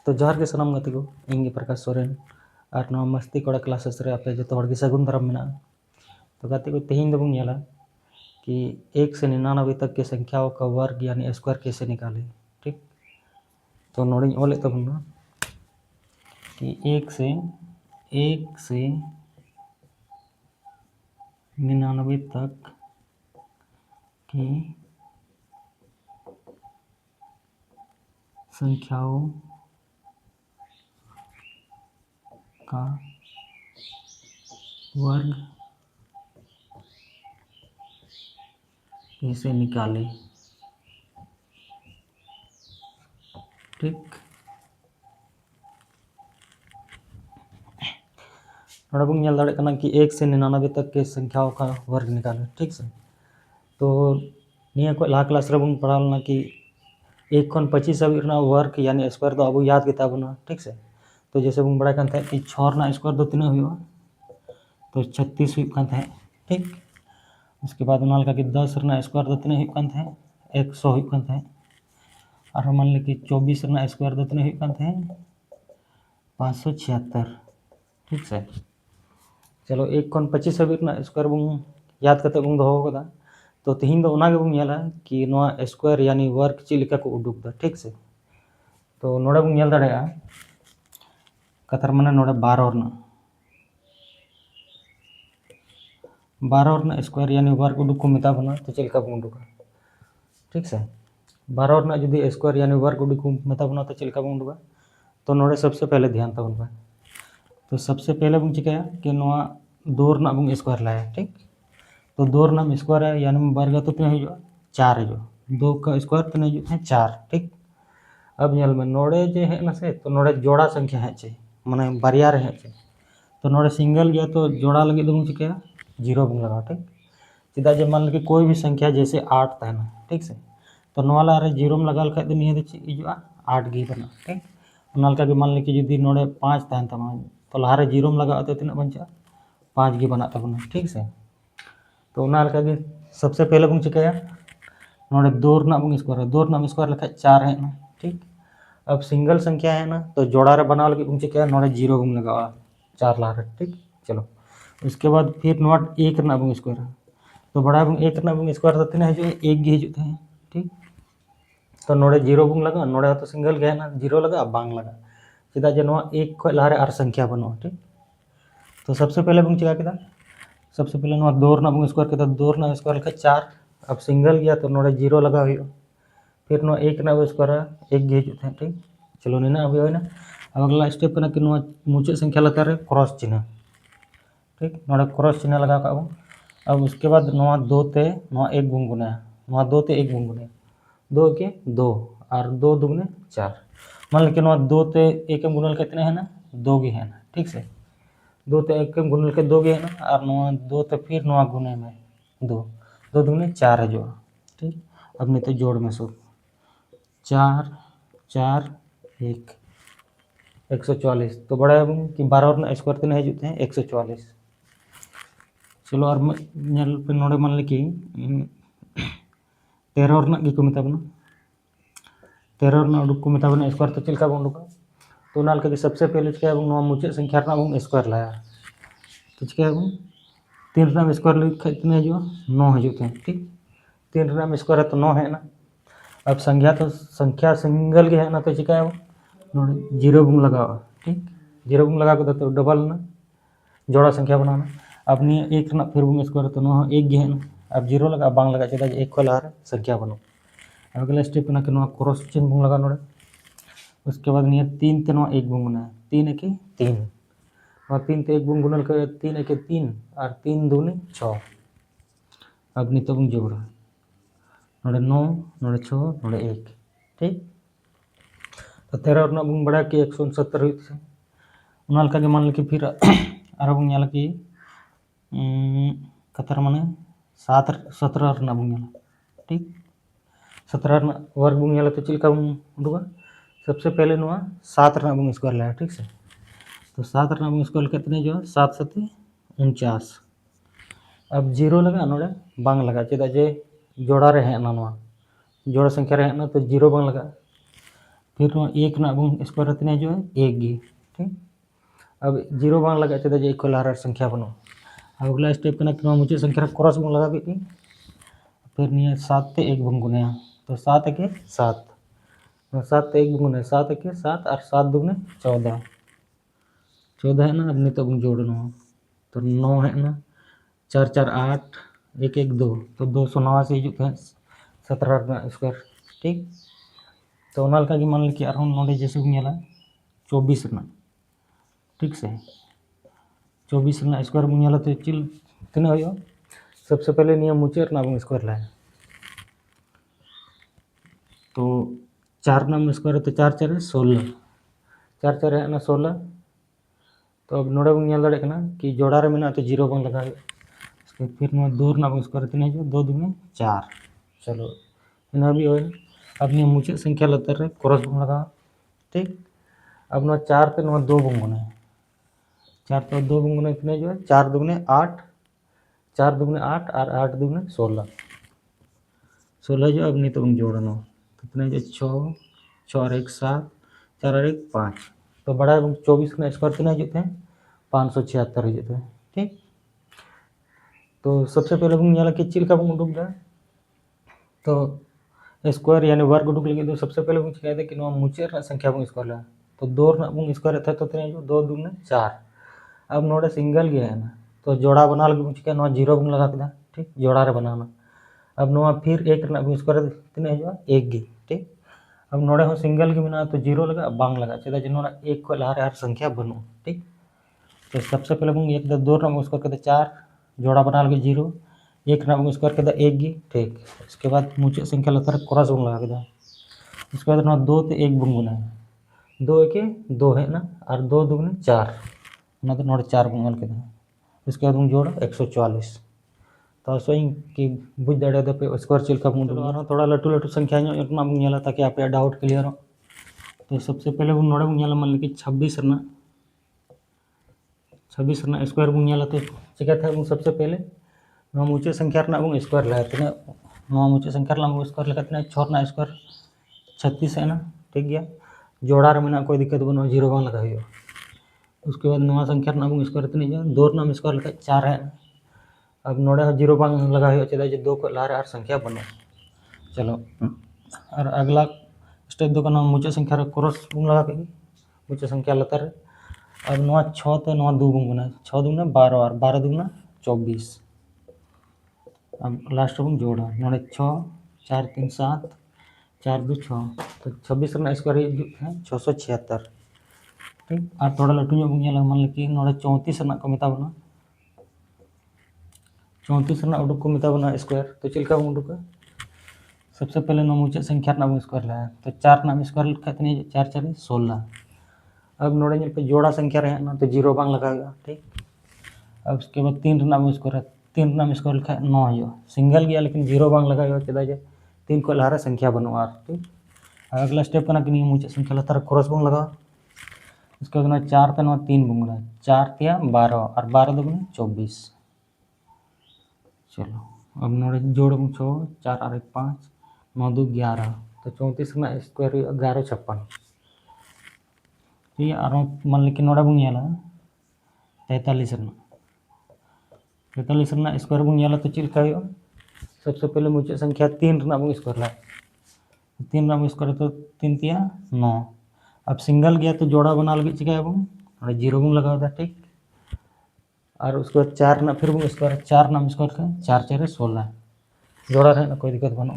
तो जोहार के सनम गाते को इंगे प्रकाश सोरेन और नवा मस्ती कोड़ा क्लासेस रे आपे जो हड़ के सगुन दाराम मेना। तो गाते को तेहिं दबुं नेला कि 1 से 99 तक के संख्याओं का वर्ग यानी स्क्वायर कैसे निकालें। ठीक, तो नोड़िन ओले तबुना कि 1 से 99 तक की संख्याओं का वर्ग कैसे निकालें। ठीक, नोड़ा बुंग नेल दाड़े कना कि 1 से 99 तक के संख्याओं का वर्ग निकालें। ठीक से, तो निया को लाहा क्लास रे बुंग पढ़ाल ना कि 1 खन 25 हाबी रना वर्ग यानी स्क्वायर तो अब याद गेता बना। ठीक से, तो जैसे बुंग बड़ा कान थे कि 6 रना स्क्वायर दो तिना हुआ तो 36 हुई कान थे। ठीक, उसके बाद उनाल का कि 10 रना स्क्वायर दो तिना हुई कान थे 100 हुई कान थे। और मान ले कि 24 रना स्क्वायर दो तिना हुई कान थे 576। ठीक से, चलो 1 खन 25 हाबी रना स्क्वायर बुंग याद करते बुंग दोहो कदा। तो तेहिं दो ओना गे बुंग नेला कि नोआ स्क्वायर यानी वर्ग ची लेका को उडुक दा। ठीक से, तो नोड़े बुंग नेल दाड़ेया कथार माने नोड़े 12 रना 12 रना स्क्वायर यानी वर्ग उडुक को मेता बना। तो चेलका बुंग उडुका। ठीक से, 12 रना जुदी स्क्वायर यानी वर्ग उडुक को मेता बना तो चेलका बुंग उडुका। तो नोड़े सबसे पहले ध्यान तबन बा, तो सबसे पहले बुंग चिकाया कि नोआ 2 रना बुंग स्क्वायर लाया। ठीक, तो 2 रना स्क्वायर है यानी वर्ग तो तिना हिजुआ 4 हिजुआ 2 का स्क्वायर तिना हिजुआ 4। ठीक, अब नेल में नोड़े जे है ना से तो नोड़े जोड़ा संख्या है चे माने बारिया रे है चे। तो नोड़े सिंगल गया तो जोड़ा लगे तो बुंग चिकाया 0 बुंग लगा। ठीक, चिदा जे मान लो कि कोई भी संख्या जैसे 8 तहना। ठीक से, तो नोआ लारे 0 में लगाल खाय तो निया दे हिजुआ 8 गी बना। ठीक, उनाल का कि मान लो कि जुदी नोड़े 5 तहन तमा तो लारे 0 में लगा तो तिना बंचा 5 गी बना तबना। ठीक से, तो उनाल का कि सबसे पहले बुंग चिकाया नोड़े 2 रना बुंग स्क्वायर 2 रना स्क्वायर लेखा 4 है ना। ठीक, अब सिंगल संख्या है ना तो जोड़ा रे बनाव लगे बुंग चिकाया नोड़े 0 बुंग लगावा 4 लारे। ठीक, चलो उसके बाद फिर नोआ 1 रना बुंग स्क्वायर तो बड़ा बुंग 1 रना बुंग स्क्वायर तो तिना हिजुआ 1 गी हिजुत है। ठीक, तो नोड़े 0 बुंग लगा नोड़े तो सिंगल गया ना 0 लगा बांग लगा चिदा जे नोआ 1 खय लारे आर संख्या बनो। ठीक, तो सबसे पहले बुंग चिका केदा सबसे पहले नोआ 2 रना बुंग स्क्वायर केदा 2 रना स्क्वायर लेखा 4। अब सिंगल गया तो नोड़े 0 लगा हुआ फिर नोआ 1 रना स्क्वायर 1 गी हिजुत है। ठीक, चलो निना अब होइना। अब अगला स्टेप कना कि नोआ मुचाद संख्या लतार रे क्रॉस चिन्ह। ठीक, नोड़े क्रॉस चिन्ह लगा का अब उसके बाद नोआ 2 ते नोआ 1 बुंग गुनाया नोआ 2 ते 1 बुंग गुनाया 2 के 2 और 2 दुगने 4। मान लो कि नोआ 2 ते 1 एम गुणल कितने है ना 2 गे है ना। ठीक से, 2 ते 1 एम गुणल के 2 गे है ना और नोआ 2 ते फिर नोआ गुने में 2 2 दुगने 4 है जो। ठीक, अब नहीं तो जोड़ में सो 4 4 1 144। तो बड़ा है कि 12 रना स्क्वायर तिना हिजुत है 144। चलो और नेल पे नोड़े मान ले कि 13 रना गे को मेता बना 13 रना उडुक को मेता बना स्क्वायर तो चेलका बुंग उडुका। तो उनाल का कि सबसे पहले चिकाया बुंग नोआ मुचाद संख्या रना बुंग स्क्वायर लाया तो चिकाया बुंग 3 रना स्क्वायर ले खाय तिना हिजुआ 9 हिजुत है। ठीक, 3 रना स्क्वायर है तो 9 है ना। अब संख्या सिंगल गे है ना तो चिकाया नोड़े 0 बुंग लगावा। ठीक, 0 बुंग लगा को तो डबल ना जोड़ा संख्या बनाना। अब निया 1 रना फिर बुंग स्क्वायर तो नोआ 1 गे है ना अब 0 लगा बांग लगा चिदा 1 खय लारे संख्या बनो। अगला स्टेप कना कि नोआ क्रॉस चिन्ह बुंग लगा नोड़े। उसके बाद निया 3 ते नोआ 1 बुंग गुनाया 3 एके 3 और 3 ते 1 बुंग गुणल के 3 एके 3 और 3 दुगने 6। अब नितो बुंग जोड़ा नोड़े 9 नोड़े 6 नोड़े 1। ठीक, तो 13 रना बुंग बड़ा कि 169 हुई से उनाल का मान लो कि फिर आरो बुंग नेला कि कतार माने 17 रना बुंग नेला। ठीक, 17 रना वर्ग बुंग नेला तो चिलका बुंग उडुका सबसे पहले नोआ 7 रना बुंग स्क्वायर लाया। ठीक से, तो 7 रना बुंग स्क्वायर कितने जो 7 7 49। अब 0 लगा नोड़े बांग लगा चिदा जे जोड़ा रे है ना नोआ जोड़ा संख्या रे है ना तो 0 बांग लगा फिर एक ना बन स्क्वायर तीन जो है एक गी ठीक। अब जीरो बांग लगा चेदा जे एक लार संख्या बनो। अब अगला स्टेप करना कि मुझे संख्या क्रॉस बन लगा के फिर नहीं 7 ते 1 बन गुने तो 7 के 7 7 ते 1 गुने 7 के 7 और 7 दुगने 14 14 है ना। अब नहीं तो बन जोड़ना तो 9 है ना 4 4 8 1 1 2 तो 209 से हिजुत है 17 स्क्वायर ठीक। तो मान ली कि नोडे जैसे बन 24 ठीक से 24 स्क्वायर बन तो चिल तीना हो। सबसे पहले नियम मुचाद बन स्क्वायर लाए तो 4 नाम स्क्वायर तो 4 4 16 4 4 है ना 16। तो अब नोड़े बन दाड़े कि जोड़ा रे में तो जीरो बन लगा फिर 2 बन स्क्वायर तीन हो 2 दुगने 4 चलो इन भी हो। अब नियम मुचाद संख्या लतर रे क्रॉस बन लगा ठीक। अब 4 ते 2 बन गुने 4 तो 2 बन गुने तीन जो 4 दुगने 8 4 दुगने 8 और 8 दुगने 16 16 जो अब नहीं तो बन जोड़ना तो तीन जो 6 6 और 1 7 4 और 1 5 तो बड़ा 24 स्क्वायर तीन हजूते हैं 576 हजूते हैं ठीक। तो सबसे पहले बन कि चिल्का बन उडूक दा तो स्क्वायर यानी वर्ग उडूक लगे तो सबसे पहले बन चिकाय कि मुचाद संख्या बन स्क्वायर ला तो 2 बन स्क्वायर था तो तीन जो 2 दुगने 4 अब नोड़े सिंगल गया है ना तो जोड़ा बना लगे बन चिका जीरो बन लगा केदा ठीक जोड़ा रे बनाना। अब नोआ फिर एक बन स्क्वायर तीन हजूआ एक गी ठीक। अब नोड़े हो सिंगल गे में तो जीरो लगा बांग लगा चेदा जे नोड़ा एक को लहारे आर संख्या बनू ठीक। तो सबसे पहले बन एक 2 बन स्क्वायर के 4 जोड़ा बना लगे जीरो एक बन स्क्वायर के एक गी ठीक। इसके बाद मुचाद संख्या लतर क्रॉस बन लगा केदा उसके बाद 2 ते 1 बन गुना 2 के 2 है ना और 2 दुगने 4 ना तो नोड़े 4 बन केदा इसके बाद बन जोड़ 144 तो सोई कि बुझ दाड़े दे पे स्क्वायर चिल्का बन उडूक थोड़ा लटू लटू संख्या बन ताकि आप डाउट क्लियर हो। तो सबसे पहले बन नोड़े बन मान ली 26 स्क्वायर बन तो चिका था सबसे पहले मुचाद संख्या बन स्क्वायर लगा तीन मुचाद संख्या बन स्क्वायर लगा तीन 6 स्क्वायर 36 है ना ठीक गया जोड़ा रे में कोई दिक्कत बनो जीरो बन लगा हुआ। उसके बाद नवा संख्या बन स्क्वायर तीन 2 स्क्वायर लगा 4 है। अब नोड़े जीरो बन लगा हुआ चेदा जे 2 को लहारे आर संख्या बनो चलो। और अगला स्टेप दो मुचाद संख्या क्रॉस बन लगा के मुचाद संख्या लतर अब 6 ते 2 बन गुना 6 दुगने 12 और 12 दुगना 24 अब लास्ट बन जोड़ा नोड़े 6 4 3 7 4 2 6 तो 26 स्क्वायर है 676 ठीक। और थोड़ा लटू बन मान ली कि नोड़े 34 को मेता बना 34 उडूक को मेता बना स्क्वायर तो चिल्का बन उडूका सबसे पहले मुचाद संख्या बन स्क्वायर लाया तो 4 स्क्वायर लिखा 4 4 16। अब नोड़े पे जोड़ा संख्या रहे ना तो जीरो बांग लगाएगा ठीक। अब उसके बाद 3 स्क्वायर 3 स्क्वायर लिखा 9 हो सिंगल गया लेकिन जीरो बांग लगाएगा चेदा जे 3 को लहारे संख्या बनवा ठीक। अगला स्टेप करना कि मुचाद संख्या लतार क्रॉस बन लगा उसके बाद 4 ते 3 बन गुना 4 तिया 12 और 12 दुगने 24 चलो। अब नोड़े जोड़ 6 4 और 1 5 9 2 11 तो 34 स्क्वायर 11 56 ठीक है। और मान ली कि नोड़ा बन 43 स्क्वायर बन तो चिल्का सबसे पहले मुचाद संख्या 3 बन स्क्वायर ला 3 बन स्क्वायर तो 3 तिया 9। अब सिंगल गया तो जोड़ा बना लगे चिका बन जीरो बन लगा ठीक। और उसके बाद 4 फिर बन स्क्वायर 4 स्क्वायर का 4 4 16 जोड़ा रहे ना कोई दिक्कत बनो।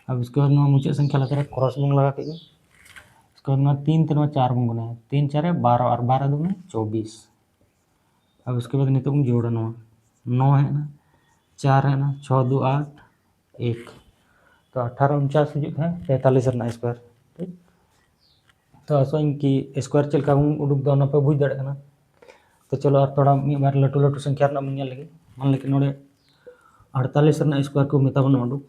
अब उसके बाद मुचाद संख्या लगा क्रॉस बन लगा के उसके बाद 3 ते 4 बन गुना 3 4 12 और 12 दुगने 24। अब उसके बाद नहीं तो बन जोड़ा 9 है ना 4 है ना 6 2 8 1 तो 18 49 हजूत है 43 स्क्वायर ठीक। तो आसोई कि स्क्वायर चिल्का बन उडूक दा पे बुझ दाड़े ना। तो चलो और थोड़ा बार लटू लटू संख्या बन लगे मान ली कि नोड़े 48 स्क्वायर को मेता बन उडूक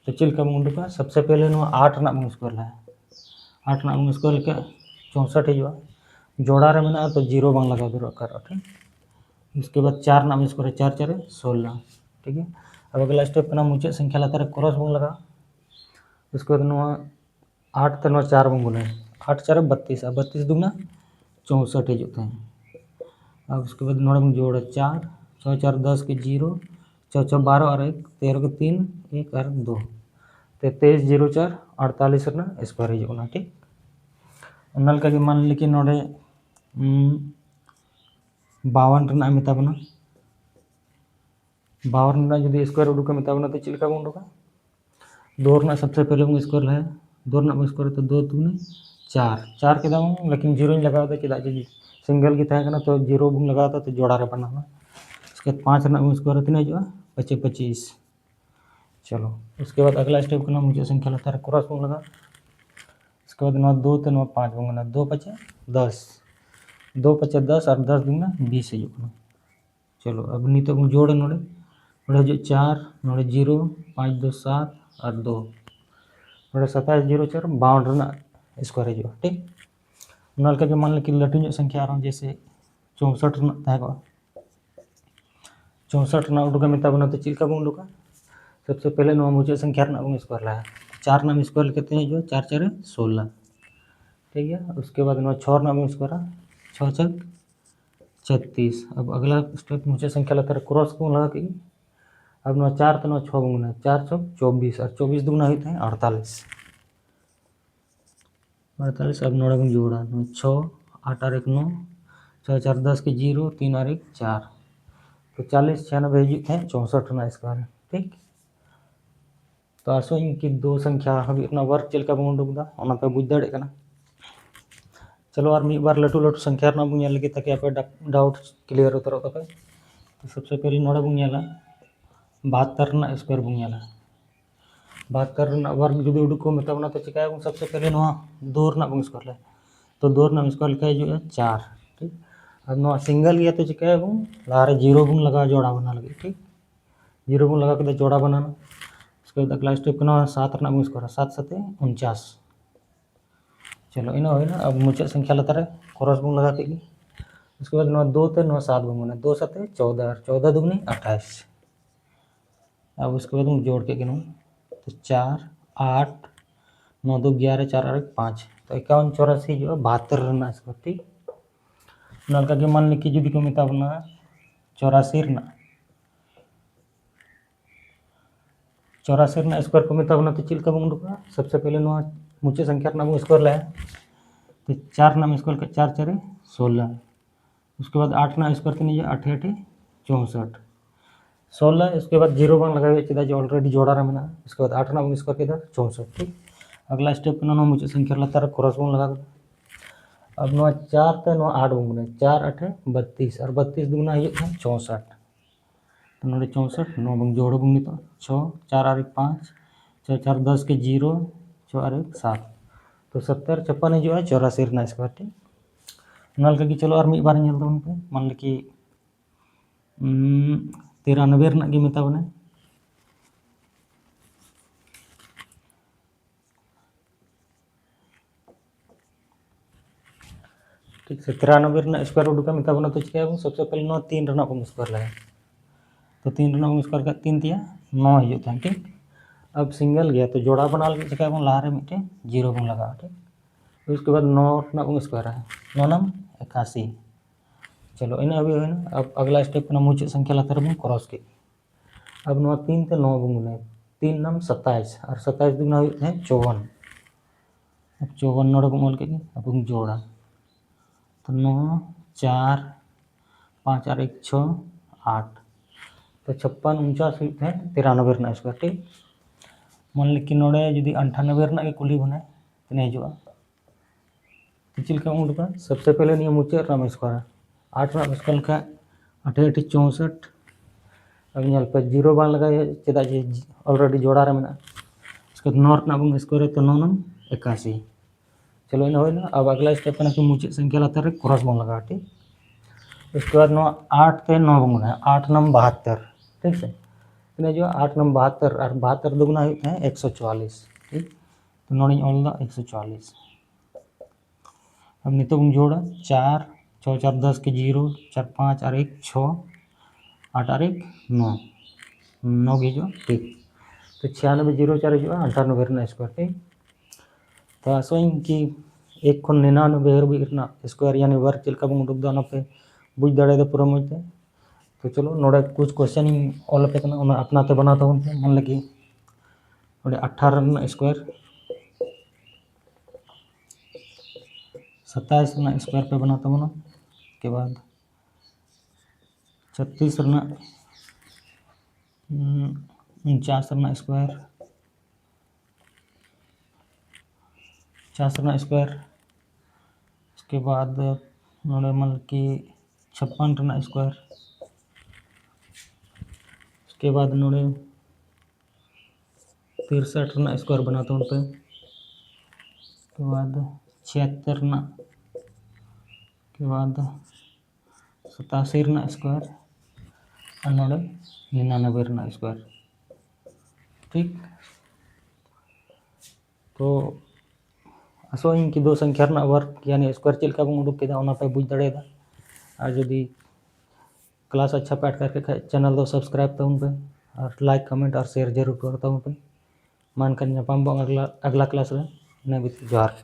तो चिल्का बन उडूका सबसे पहले 8 बन स्क्वायर लाए 8 बन स्क्वायर लेके 64 हजूआ जोड़ा रे में तो जीरो बन लगा दरकार ठीक। उसके बाद 4 स्क्वायर 4 4 16 ठीक है। अब अगला स्टेप करना मुचाद संख्या लतार क्रॉस बन लगा उसके बाद 8 ते 9 4 बन गुना 8 4 32 और 32 दुगना 64 हिजुत हैं। अब उसके बाद नोड़े में जोड़ 4 6 4 10 के 0 6 6 12 और 1 13 के 3 1 और 2 23 0 4 48 ना स्क्वायर हिजुना ठीक नल का मान ली कि नोड़े 52 रना मेताबना 52 रना जुदी स्क्वायर उडुका मेताबना तो चिलका बन उडुका 2 रना सबसे पहले बन स्क्वायर है 2 रना बन स्क्वायर तो 2 दुगने 4 4 के दाम लेकिन जीरो लगा दे चेदा जी सिंगल की था तो जीरो बन लगा तो जोड़ा रे बनाना उसके बाद 5 रना बन स्क्वायर तीन हिजुआ 25 चलो उसके बाद अगला स्टेप करना मुझे संख्या लगता है क्रॉस बन लगा उसके बाद 2 तो 5 बन 2 5 10 2 5 10 और 10 दूंगा 20 हिजुआ चलो अब नहीं तो जोड़ नोड़े नोड़े जो 4 नोड़े 0 5 2 7 और 2 नोड़े 27 0 4 52 रना स्क्वायर हिजुआ ठीक नल का मान ली लटू संख्या आ जैसे 64 रना तहको 64 रना उडुका मेताबना तो चिलका बन उडुका सबसे पहले मुझे संख्या रना बन स्क्वायर लाया 4 नाम स्क्वायर कहते हैं जो 4 4 16 ठीक है उसके बाद 6 रना बन स्क्वायर 6 6 36 अब अगला स्टेप मुझे संख्या लगता है क्रॉस को लगा कि अब 4 तो 6 गुना 4 6 24 और 24 दुगुना होते हैं 48 अब नोड़ा में जोड़ा 6 8 और 1 9 6 4 10 के 0 3 और 1 4 तो 40 96 हिजुत हैं 64 रना स्क्वायर ठीक तो आसो इनकी दो संख्या हबी वर्क चलका बन उडुकदा ओना पे बुझ दाड़े कना चलो और मी बार लटू लटू संख्या रना बन लगे ताकि आप डाउट क्लियर उतरो तक तो सबसे पहले नोड़ा बन 72 रना स्क्वायर बन 72 रना वर्क जुदी उडुको मेताबना तो चिकाया बन सबसे पहले 2 रना बन स्क्वायर ले तो 2 रना स्क्वायर लिखा है 4 ठीक अब सिंगल गया तो चिकाया बन लारे 0 बन लगा जोड़ा बना लगे ठीक 0 बन लगा के जोड़ा बनाना उसके बाद अगला स्टेप करना 7 रना बन स्क्वायर 7 7 49 चलो इन होना अब मुझे संख्या लता है क्रॉस बन लगा के उसके बाद 2 ते 7 बन 2 7 14 और 14 दुगनी 28 अब उसके बाद जोड़ के गिनूँ तो 4 8 9 2 11 4 और 5 तो 51 84 जो 72 रना स्क्वायर ठीक नलका के मान लिखी जुदी को मेताबना 84 रना 84 रना स्क्वायर को मेताबना तो चिलका बन उडुका सबसे पहले मुझे संख्या रना बन स्क्वायर लाया तो 4 नाम स्क्वायर का 4 4 16 उसके बाद 8 ना स्क्वायर तीन 8 8 64 16 इसके बाद 0 बन लगा चेदा जो ऑलरेडी जोड़ा रहा मैंने इसके बाद 8 ना बन स्क्वायर के 64 ठीक अगला स्टेप करना मुझे संख्या लता क्रॉस बन लगा अब 4 ते 8 बन 4 8 32 और 32 दुगना है 64 तो नोड़े 64 9 बन जोड़ बन तो 6 4 और 1 5 6 4 10 के 0 6 और 1 7 तो 70 56 हिजुआ 84 रना स्क्वायर ठीक नल का चलो और बार तबन पे मान ली कि 93 रना की मेताबने ठीक से 93 रना स्क्वायर उडुका मेताबना तो चिकाया सबसे पहले 3 रना बन स्क्वायर लाया तो 3 रना बन स्क्वायर का 3 तिया 9 हिजुत हैं ठीक अब सिंगल गया तो जोड़ा बना लगे चिकाया बन लारे मिटे 0 बन लगा ठीक उसके बाद 9 रना बन स्क्वायर है 9 नाम 81 चलो इन अभी है ना अब अगला स्टेप ना मुझे संख्या लता बन क्रॉस के अब 3 ते 9 बन 3 नाम 27 और 27 दुगना है 54 अब 54 नोड़ बोल के अब जोड़ा तो 9 4 5 और 1 6 8 तो 56 49 है 93 रना स्क्वायर ठीक मान ली कि नोड़े जुदी 98 रना के कुली बने तो हिजुआ तो चिलका उडुका सबसे पहले नहीं मुझे रना स्क्वायर 8 रना स्क्वायर लिखा 8 8 64 अब यहाँ पे 0 बार लगा चेदा जी ऑलरेडी जोड़ा रहा मैंने उसके बाद 9 रना बन स्क्वायर तो 9 नाम 81 चलो इन होना अब अगला स्टेप है कि मुझे संख्या लाता है क्रॉस बन लगा ठीक उसके बाद 8 ते 9 बन 8 नाम 72 ठीक है तो जो 8 नाम 72 और 72 दुगना होते हैं 144 ठीक तो नोड़ी ऑल 144 अब नहीं तो जोड़ा 4 6 4 10 के 0 4 5 और 1 6 8 और 1 9 9 की जो ठीक तो 96 0 4 जो 98 रना स्क्वायर ठीक तो आसोइं कि 1 खन 99 हाबिज रना स्क्वायर यानी वर्ग चेक बन उडुक दा पे बुझ दाड़े पूरा मजते। तो चलो नोड़े कुछ क्वेश्चन ऑल पे अपनाते बना तबन पे मान लगी नोड़े 18 स्क्वायर 27 स्क्वायर पे बना तबन के बाद 36 49 स्क्वायर 50 स्क्वायर उसके बाद नोड़े मान कि 56 स्क्वायर उसके बाद नोड़े 63 स्क्वायर बनाता हूँ पे उसके बाद 76 के बाद 87 स्क्वायर और नोड़े 99 स्क्वायर। ठीक तो आसोइं कि दो संख्या वर्ग यानी स्क्वायर चेलका बन उडुक केदा पे बुझ दाड़ेदा। और जदि क्लास अच्छा पे अटकर के चैनल दो सब्सक्राइब तबन पे और लाइक कमेंट और शेयर जरूर कर तबन पे। मान कर अगला क्लास रे जोहार।